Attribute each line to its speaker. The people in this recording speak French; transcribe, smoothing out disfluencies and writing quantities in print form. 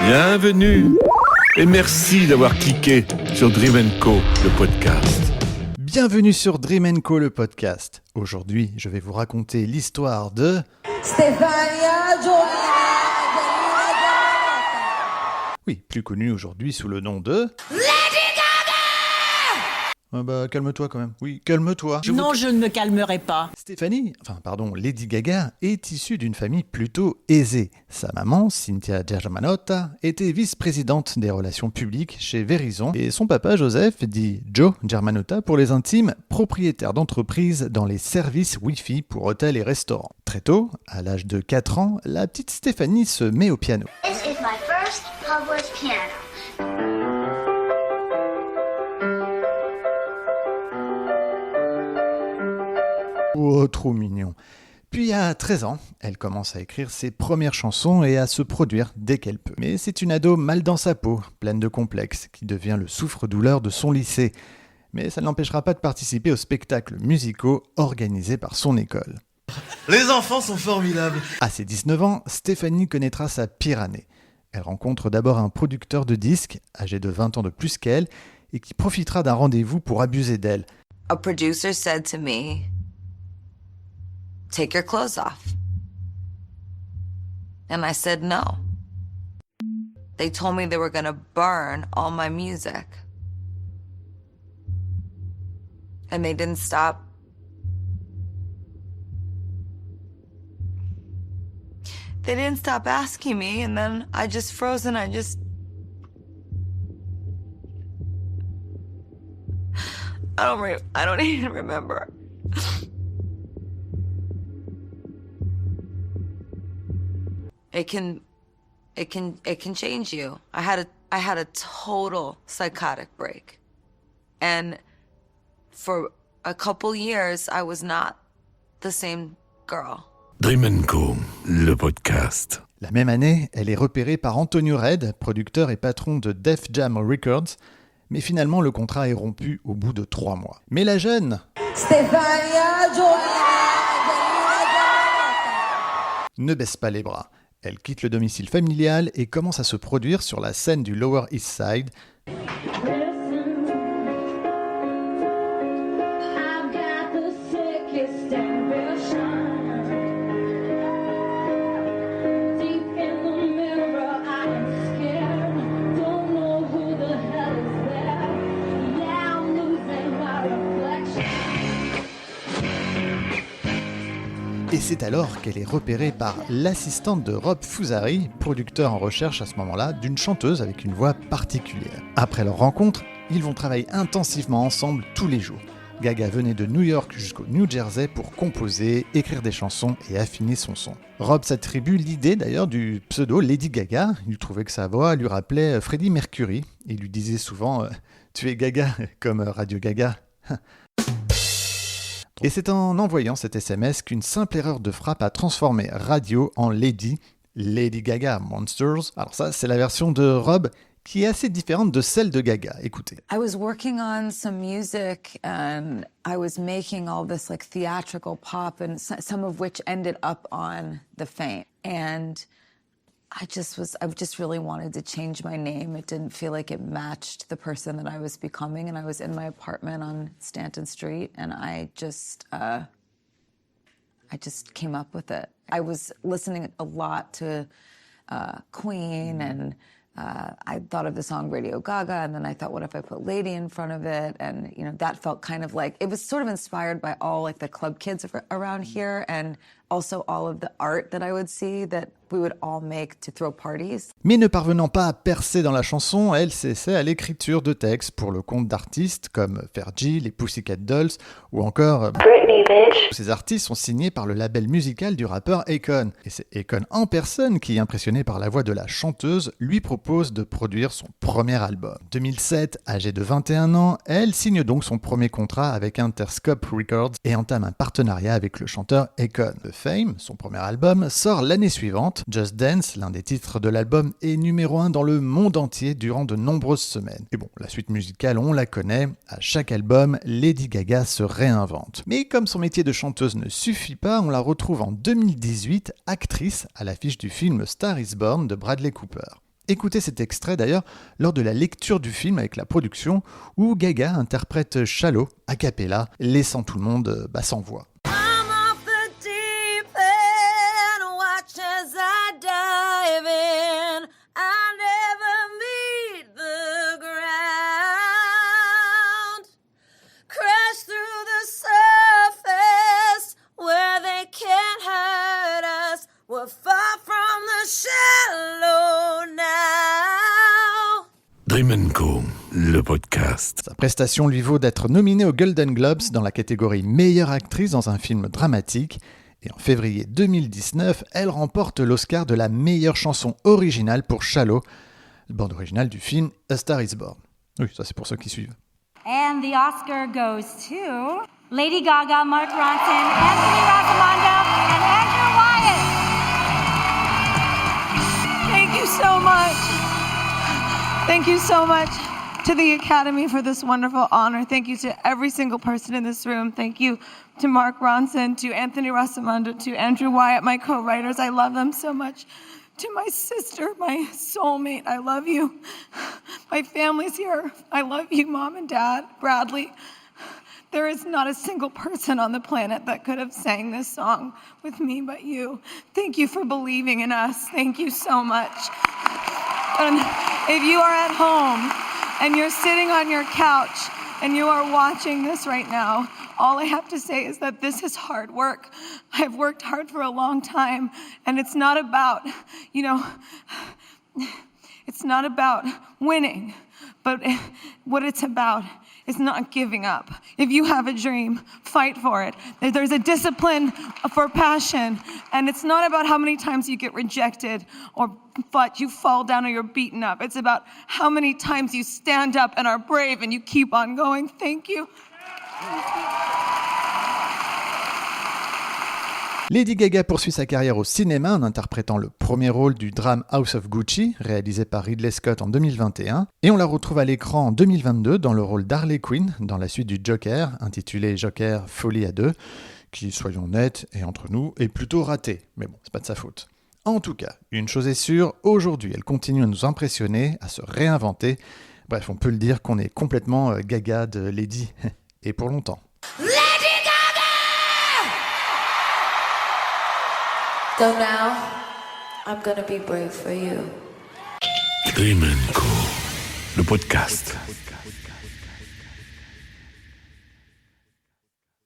Speaker 1: Bienvenue et merci d'avoir cliqué sur Dream & Co, le podcast.
Speaker 2: Bienvenue sur Dream & Co, le podcast. Aujourd'hui, je vais vous raconter l'histoire de...
Speaker 3: Stefania Giovanna.
Speaker 2: Oui, plus connue aujourd'hui sous le nom de... calme-toi quand même. Oui, calme-toi.
Speaker 4: Je ne me calmerai pas.
Speaker 2: Lady Gaga est issue d'une famille plutôt aisée. Sa maman, Cynthia Germanotta, était vice-présidente des relations publiques chez Verizon et son papa, Joseph, dit Joe Germanotta pour les intimes, propriétaire d'entreprise dans les services Wi-Fi pour hôtels et restaurants. Très tôt, à l'âge de 4 ans, la petite Stéphanie se met au piano.
Speaker 5: This is my first published piano.
Speaker 2: Oh, trop mignon. Puis à 13 ans, elle commence à écrire ses premières chansons et à se produire dès qu'elle peut. Mais c'est une ado mal dans sa peau, pleine de complexes, qui devient le souffre-douleur de son lycée. Mais ça ne l'empêchera pas de participer aux spectacles musicaux organisés par son école.
Speaker 6: Les enfants sont formidables.
Speaker 2: À ses 19 ans, Stéphanie connaîtra sa pire année. Elle rencontre d'abord un producteur de disques, âgé de 20 ans de plus qu'elle, et qui profitera d'un rendez-vous pour abuser d'elle.
Speaker 7: A producer said to me, "Take your clothes off." And I said no. They told me they were going to burn all my music. And they didn't stop. They didn't stop asking me, and then I just froze and I don't even remember. It can change you. I had a total psychotic break. And for a couple years I was not the same girl.
Speaker 1: Dream & Co, le podcast.
Speaker 2: La même année, elle est repérée par Antonio Red, producteur et patron de Def Jam Records, mais finalement le contrat est rompu au bout de 3 mois. Mais la jeune
Speaker 3: Stefania Giovanna.
Speaker 2: ne baisse pas les bras. Elle quitte le domicile familial et commence à se produire sur la scène du Lower East Side. Et c'est alors qu'elle est repérée par l'assistante de Rob Fusari, producteur en recherche à ce moment-là d'une chanteuse avec une voix particulière. Après leur rencontre, ils vont travailler intensivement ensemble tous les jours. Gaga venait de New York jusqu'au New Jersey pour composer, écrire des chansons et affiner son son. Rob s'attribue l'idée d'ailleurs du pseudo Lady Gaga. Il trouvait que sa voix lui rappelait Freddie Mercury. Il lui disait souvent « Tu es Gaga comme Radio Gaga ». Et c'est en envoyant cet SMS qu'une simple erreur de frappe a transformé Radio en Lady Gaga Monsters. Alors ça, c'est la version de Rob qui est assez différente de celle de Gaga. Écoutez.
Speaker 7: I was working on some music and I was making all this like theatrical pop and some of which ended up on The Faint. And I just really wanted to change my name. It didn't feel like it matched the person that I was becoming. And I was in my apartment on Stanton Street and I just came up with it. I was listening a lot to Queen and I thought of the song Radio Gaga, and then I thought, what if I put Lady in front of it? And, you know, that felt kind of like, it was sort of inspired by all like the club kids around here and also all of the art that I would see that we would all make to throw parties.
Speaker 2: Mais ne parvenant pas à percer dans la chanson, elle s'essaie à l'écriture de textes pour le compte d'artistes comme Fergie, les Pussycat Dolls ou encore
Speaker 5: Britney, bitch.
Speaker 2: Ces artistes sont signés par le label musical du rappeur Akon. Et c'est Akon en personne qui, impressionné par la voix de la chanteuse, lui propose de produire son premier album. En 2007, âgée de 21 ans, elle signe donc son premier contrat avec Interscope Records et entame un partenariat avec le chanteur Akon. The Fame, son premier album, sort l'année suivante. Just Dance, l'un des titres de l'album, est numéro 1 dans le monde entier durant de nombreuses semaines. Et bon, la suite musicale, on la connaît. À chaque album, Lady Gaga se réinvente. Mais comme son métier de chanteuse ne suffit pas, on la retrouve en 2018 actrice à l'affiche du film Star is Born de Bradley Cooper. Écoutez cet extrait d'ailleurs lors de la lecture du film avec la production où Gaga interprète Shallow a cappella, laissant tout le monde sans voix.
Speaker 1: Dream & Co, le podcast.
Speaker 2: Sa prestation lui vaut d'être nominée aux Golden Globes dans la catégorie meilleure actrice dans un film dramatique. Et en février 2019, elle remporte l'Oscar de la meilleure chanson originale pour Shallow, bande originale du film A Star Is Born. Oui, ça c'est pour ceux qui suivent.
Speaker 8: And the Oscar goes to Lady Gaga, Mark Ronson, Anthony Raccomando, and Andrew Wyatt.
Speaker 9: Thank you so much. Thank you so much to the Academy for this wonderful honor. Thank you to every single person in this room. Thank you to Mark Ronson, to Anthony Raccomando, to Andrew Wyatt, my co-writers. I love them so much. To my sister, my soulmate, I love you. My family's here. I love you, Mom and Dad, Bradley. There is not a single person on the planet that could have sang this song with me but you. Thank you for believing in us. Thank you so much. And if you are at home and you're sitting on your couch and you are watching this right now, all I have to say is that this is hard work. I've worked hard for a long time, and it's not about, it's not about winning, but what it's about is not giving up. If you have a dream, fight for it. There's a discipline for passion, and it's not about how many times you get rejected or but you fall down or you're beaten up. It's about how many times you stand up and are brave and you keep on going. Thank you.
Speaker 2: Lady Gaga poursuit sa carrière au cinéma en interprétant le premier rôle du drame House of Gucci, réalisé par Ridley Scott en 2021, et on la retrouve à l'écran en 2022 dans le rôle d'Harley Quinn dans la suite du Joker, intitulé Joker Folie à deux, qui, soyons nets et entre nous, est plutôt raté, mais bon, c'est pas de sa faute. En tout cas, une chose est sûre, aujourd'hui elle continue à nous impressionner, à se réinventer, bref, on peut le dire qu'on est complètement Gaga de Lady, et pour longtemps.
Speaker 3: So now, I'm gonna be brave for you.
Speaker 1: Dream & Co, le podcast.